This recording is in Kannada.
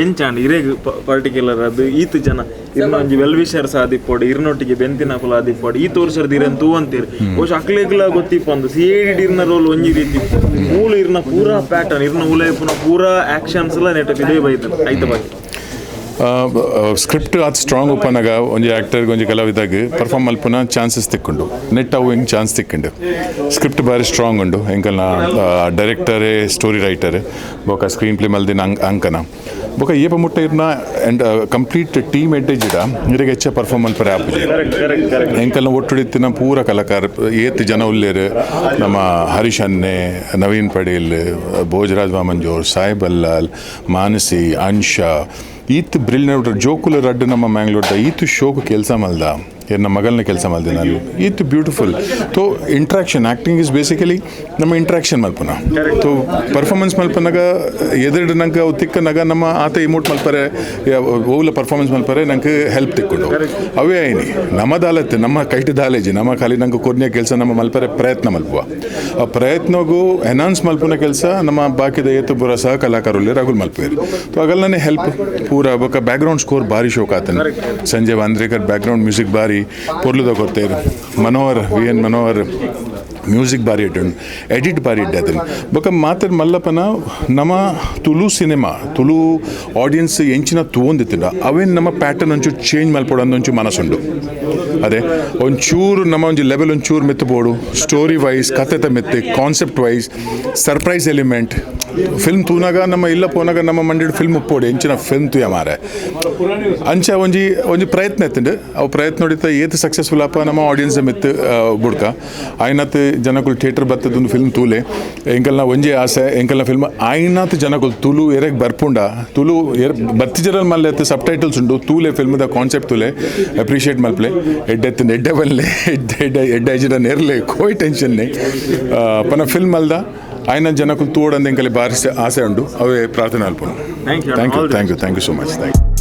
ಎಂಚಾಂಡ್ ಇರೇಗ್ ಪರ್ಟಿಕ್ಯುಲರ್ ಅದು ಈತ್ ಜನ ಇರ್ನ ಒಂಜಿ ವೆಲ್ ವಿಷರ್ಸ್ ಆದಿಪ್ಪೋಡು ಇರ್ನೊಟ್ಟಿಗೆ ಬೆಂತಿನ ಕುಲ ಆದಿಪ್ಪೋಡು ಈ ತೋರ್ಸರ್ದು ಇರನ್ ತೂ ಅಂತೀರಿ ಓಶ್ ಅಕ್ಲೆಗ್ಲ ಗೊತ್ತಿಪ್ಪಂದು ಸಿಐಡಿ ಇರ್ನ ರೋಲ್ ಒಂಜಿ ರೀತಿ ಮೂಲು ಇರ್ನ ಪೂರಾ ಪ್ಯಾಟರ್ನ್ ಇರ್ನ ಉಲೈಪುನ ಪೂರಾ ಆಕ್ಷನ್ಸ್ ಎಲ್ಲ ನೆಟ್ಟ ಇದೇ ಬೈತನ ಐತ ಬಗ್ಗೆ ಸ್ಕ್ರಿಪ್ಟ್ ಅದು ಸ್ಟ್ರಾಂಗ್ ಉಪ್ಪನಾಗ ಒಂಜಿ ಆ್ಯಕ್ಟರ್ಗೆ ಒಂಜಿ ಕಲಾವಿದಾಗ ಪರ್ಫಾರ್ಮ್ ಮಲ್ಪುನ ಚಾನ್ಸಸ್ ತಿಕ್ಕೊಂಡು ನೆಟ್ ಅವು ಹಿಂಗೆ ಚಾನ್ಸ್ ತಿಕ್ಕೊಂಡು ಸ್ಕ್ರಿಪ್ಟ್ ಬಾರಿ ಸ್ಟ್ರಾಂಗ್ ಉಂಡು ಹೆಂಕಲ್ನ ಡೈರೆಕ್ಟರೇ ಸ್ಟೋರಿ ರೈಟರ್ ಬೊಕ ಸ್ಕ್ರೀನ್ ಪ್ಲೇ ಮಲ್ದಿನ ಅಂಕನ ಬೊಕ ಏಪ ಮುಟ್ಟ ಇರ್ನ ಆ್ಯಂಡ್ ಕಂಪ್ಲೀಟ್ ಟೀಮ್ ಎಡ್ಡೆಜಿಡ ಇರಿಗೆ ಹೆಚ್ಚ ಪರ್ಫಾರ್ಮ್ ಮಲ್ಪರೆ ಆಪುಜಿ ಹೆಂಕಲ್ನ ಒಟ್ಟುಡಿತ್ತಿನ ಪೂರ ಕಲಾಕಾರ ಏತ್ ಜನ ಉಲ್ಲೇರು ನಮ್ಮ ಹರೀಶ್ ಅನ್ನೆ ನವೀನ್ ಪಡೇಲ್ ಭೋಜರಾಜ್ ವಾಮಂಜೋರ್ ಸಾಯಿ ಬಲ್ಲಾಲ್ ಮಾನಸಿ ಅಂಶಾ ಈತ್ ಬ್ರಿಲಿಯಂಟ್ ಜೋಕುಲ ರಡ್ಡು ನಮ್ಮ ಮ್ಯಾಂಗ್ಳೂರ್ದ ಈತು ಶೋಕು ಕೆಲಸ ಮಲ್ದ ನಮ್ಮ ಮಗಲ್ನ ಕೆಲಸ ಮಲ್ದೆ ನಾನು ಈತ್ ಬ್ಯೂಟಿಫುಲ್ ತೋ ಇಂಟ್ರಾಕ್ಷನ್ ಆ್ಯಕ್ಟಿಂಗ್ ಇಸ್ ಬೇಸಿಕಲಿ ನಮ್ಮ ಇಂಟ್ರಾಕ್ಷನ್ ಮಲ್ಪನ ತೋ ಪರ್ಫಾರ್ಮೆನ್ಸ್ ಮಲ್ಪನಾಗ ಎದುರು ನಂಗೆ ಅವು ತಿಕ್ಕನಾಗ ನಮ್ಮ ಆತ ಇಮೋಟ್ ಮಲ್ಪರೆ ಓಲ ಪರ್ಫಾರ್ಮೆನ್ಸ್ ಮಲ್ಪರೆ ನಂಗೆ ಹೆಲ್ಪ್ ತಿಕ್ಕೊಂಡು ಅವೇ ಐನಿ ನಮ್ಮ ದಾಲತ್ತೆ ನಮ್ಮ ಕೈಟಿ ದಾಲೇಜಿ ನಮ್ಮ ಖಾಲಿ ನಂಗೆ ಕೊನೆಯ ಕೆಲಸ ನಮ್ಮ ಮಲ್ಪರೆ ಪ್ರಯತ್ನ ಮಲ್ಪುವ ಆ ಪ್ರಯತ್ನಗೂ ಎನಾನ್ಸ್ ಮಲ್ಪನ ಕೆಲಸ ನಮ್ಮ ಬಾಕಿದ ಏತು ಪೂರ ಸಹ ಕಲಾಕಾರಲ್ಲಿ ರಗುಲ್ ಮಲ್ಪೇರು ತೋ ಆಗಲ್ಲೇ ಹೆಲ್ಪ್ ಪೂರ ಬೊಕ್ಕ ಬ್ಯಾಕ್ಗ್ರೌಂಡ್ ಸ್ಕೋರ್ ಭಾರಿ ಶೋಕ್ ಆತನ ಸಂಜಯ್ ವಾಂದ್ರೇಕರ್ ಬ್ಯಾಕ್ಗ್ರೌಂಡ್ ಮ್ಯೂಸಿಕ್ ಭಾರಿ ಪೊರ್ಲುದ ಕೊತ್ತೇರು ಮನೋಹರ್ VN ಮನೋಹರ್ ಮ್ಯೂಸಿಕ್ ಭಾರಿ ಇಟ್ಟು ಎಡಿಟ್ ಭಾರಿ ಇಡ್ಡೆ ಅದನ್ನು ಬೊಕ್ಕ ಮಾತಾಡ್ ಮಲ್ಲಪ್ಪನ ನಮ್ಮ ತುಳು ಸಿನಿಮಾ ತುಳು ಆಡಿಯನ್ಸ್ ಎಂಚಿನ ತೂಂದಿತ್ತಿನ ಅವೇನು ನಮ್ಮ ಪ್ಯಾಟರ್ನ್ ಒಂಚೂರು ಚೇಂಜ್ ಮಲ್ಪಡೋದು ಒಂಚೂರು ಮನಸ್ಸುಂಡು ಅದೇ ಒಂಚೂರು ನಮ್ಮ ಒಂದು ಲೆವೆಲ್ ಒಂಚೂರು ಮೆತ್ತಬೋಡು ಸ್ಟೋರಿ ವೈಸ್ ಕಥೆತ ಮೆತ್ತೆ concept wise surprise element film ತೂನಾಗ ನಮ್ಮ ಇಲ್ಲ ಪೋನಾಗ ನಮ್ಮ ಮಂಡ್ಯದ ಫಿಲ್ಮ್ ಉಪ್ಪೋಡು ಎಂಚಿನ ಫಿಲ್ಮ್ ತೂಯ ಮಾರೆ ಅಂಚ ಒಂಜಿ ಪ್ರಯತ್ನ ಎತ್ತಂಡು ಅವು ಪ್ರಯತ್ನ ನೋಡಿತ ಏತ್ ಸಕ್ಸಸ್ಫುಲ್ ಅಪ್ಪ ನಮ್ಮ ಆಡಿಯನ್ಸ್ ಮೆತ್ತು ಬುಡ್ಕ ಆಯ್ನತ್ ಜನಗಳು ಥಿಯೇಟರ್ ಬರ್ತದೊಂದು ಫಿಲ್ಮ್ ತೂಲೆ ಎಂಕಲ್ನ ಒಂಜಿ ಆಸೆ ಎಂಕಲ್ನ ಫಿಲ್ಮ್ ಆಯ್ನತ್ ಜನಗಳು ತುಳು ಎರೆಗ್ ಬರ್ಪುಂಡ ತುಳು ಬತ್ತಿಜರಲ್ಲಿ ಮಲ್ಲೆ ಸಬ್ ಟೈಟಲ್ಸ್ ಉಂಡು ತೂಲೆ ಫಿಲ್ಮ್ದ ಕಾನ್ಸೆಪ್ಟ್ ತೂಲೆ ಅಪ್ರಿಷಿಯೇಟ್ ಮಲ್ಪಲೆ ಎಡ್ಡೆತ್ತಿನ ಎಡ್ಡೆ ಬಲ್ಲೆ ಎಡ್ಡೆ ಅಜಿನ ನೇರ್ಲೆ ಕೋಯ್ ಟೆನ್ಷನ್ನೇ ಪನ ಫಿಲ್ಮ್ ಅಲ್ದ ಆಯ್ನ ಜನಕ್ಕೂ ತೋಡಂದು ಎಂಕಲ್ಲಿ ಭಾರಿ ಆಸೆ ಉಂಡು ಅವೇ ಪ್ರಾರ್ಥನೆ ಅಲ್ಪನು thank you so much thank you